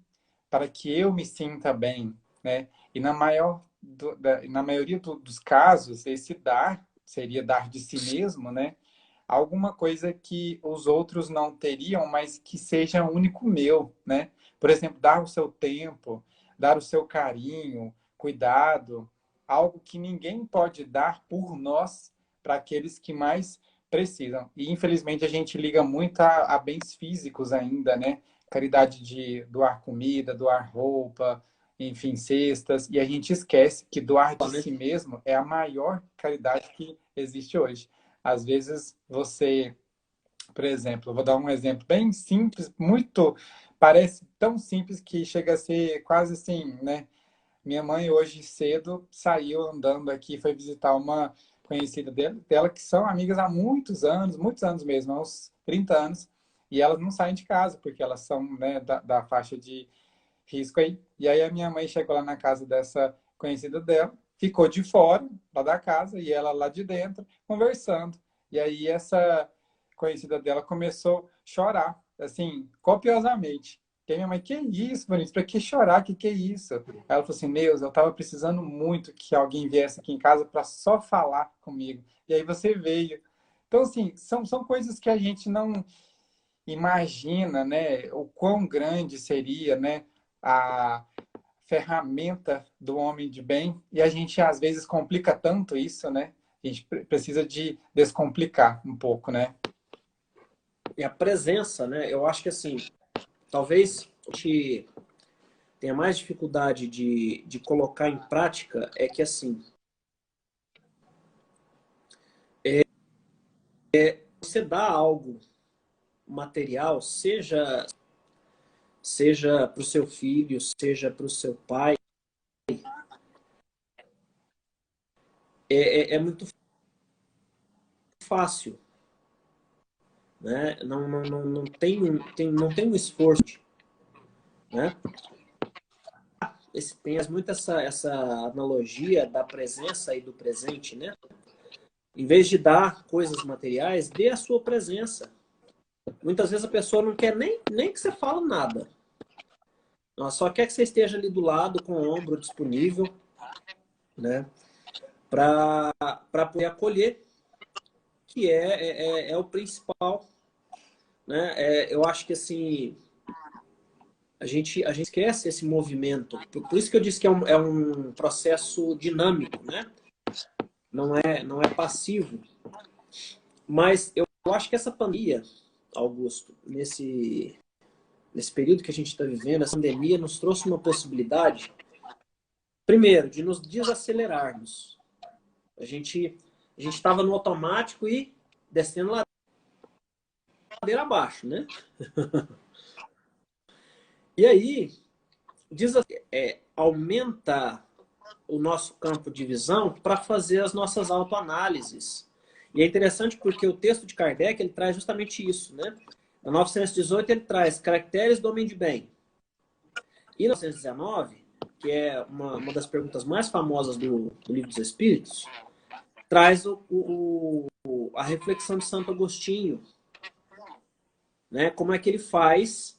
para que eu me sinta bem, né? E na maioria dos casos, esse dar seria dar de si mesmo, né? Alguma coisa que os outros não teriam, mas que seja único meu, né? Por exemplo, dar o seu tempo, dar o seu carinho, cuidado, algo que ninguém pode dar por nós para aqueles que mais precisam. E infelizmente a gente liga muito a bens físicos ainda, né? Caridade de doar comida, doar roupa, enfim, cestas, e a gente esquece que doar de si mesmo é a maior caridade que existe hoje. Às vezes você, por exemplo, eu vou dar um exemplo bem simples, muito, parece tão simples que chega a ser quase assim, né? Minha mãe hoje cedo saiu andando aqui, foi visitar uma conhecida dela, que são amigas há muitos anos mesmo, há uns 30 anos. e elas não saem de casa, porque elas são, né, da faixa de risco aí. E aí a minha mãe chegou lá na casa dessa conhecida dela, ficou de fora, lá da casa, e ela lá de dentro, conversando. E aí essa conhecida dela começou a chorar, assim, copiosamente. E aí minha mãe, que isso, Vinícius? Pra que chorar? Que é isso? Aí ela falou assim, Neus, eu tava precisando muito que alguém viesse aqui em casa para só falar comigo. E aí você veio. Então, assim, são coisas que a gente não imagina, né, o quão grande seria, né, a ferramenta do homem de bem, e a gente às vezes complica tanto isso, né? A gente precisa de descomplicar um pouco, né? E a presença, né? Eu acho que assim, talvez a gente tenha mais dificuldade de colocar em prática é que assim, você dá algo material, seja para o seu filho, seja para o seu pai, é muito fácil, né? Não tem um esforço, né? Tem muito essa analogia da presença e do presente, né? Em vez de dar coisas materiais, dê a sua presença. Muitas vezes a pessoa não quer nem que você fale nada. Ela só quer que você esteja ali do lado, com o ombro disponível, né? Para poder acolher, que é o principal, né? Eu acho que assim a gente esquece esse movimento. Por isso que eu disse que é um processo dinâmico, né? Não é passivo. Mas eu acho que essa pandemia, Augusto, nesse período que a gente está vivendo, essa pandemia nos trouxe uma possibilidade, primeiro, de nos desacelerarmos. A gente estava no automático e descendo ladeira abaixo, né? E aí, aumenta o nosso campo de visão para fazer as nossas autoanálises. E é interessante porque o texto de Kardec ele traz justamente isso, né? Na 918 ele traz caracteres do homem de bem. E na 919, que é uma das perguntas mais famosas do Livro dos Espíritos, traz a reflexão de Santo Agostinho, né? Como é que ele faz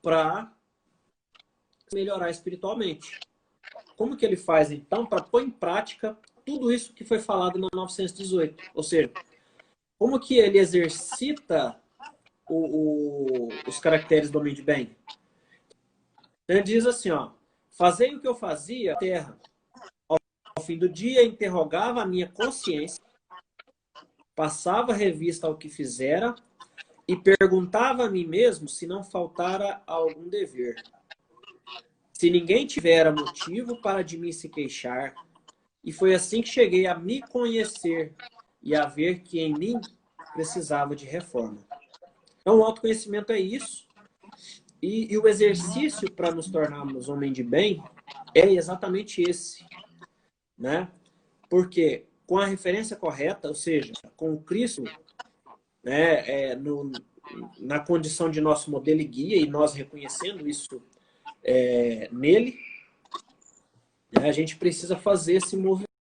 para melhorar espiritualmente. Como que ele faz, então, para pôr em prática tudo isso que foi falado na 918? Ou seja, como que ele exercita os caracteres do homem de bem? Ele diz assim, ó, fazei o que eu fazia na terra. Ao fim do dia, interrogava a minha consciência, passava revista ao que fizera e perguntava a mim mesmo se não faltara algum dever. Se ninguém tivera motivo para de mim se queixar, e foi assim que cheguei a me conhecer e a ver que em mim precisava de reforma. Então, o autoconhecimento é isso. E o exercício para nos tornarmos homem de bem é exatamente esse, né? Porque com a referência correta, ou seja, com o Cristo, né, na condição de nosso modelo e guia, e nós reconhecendo isso nele, né, a gente precisa fazer esse movimento.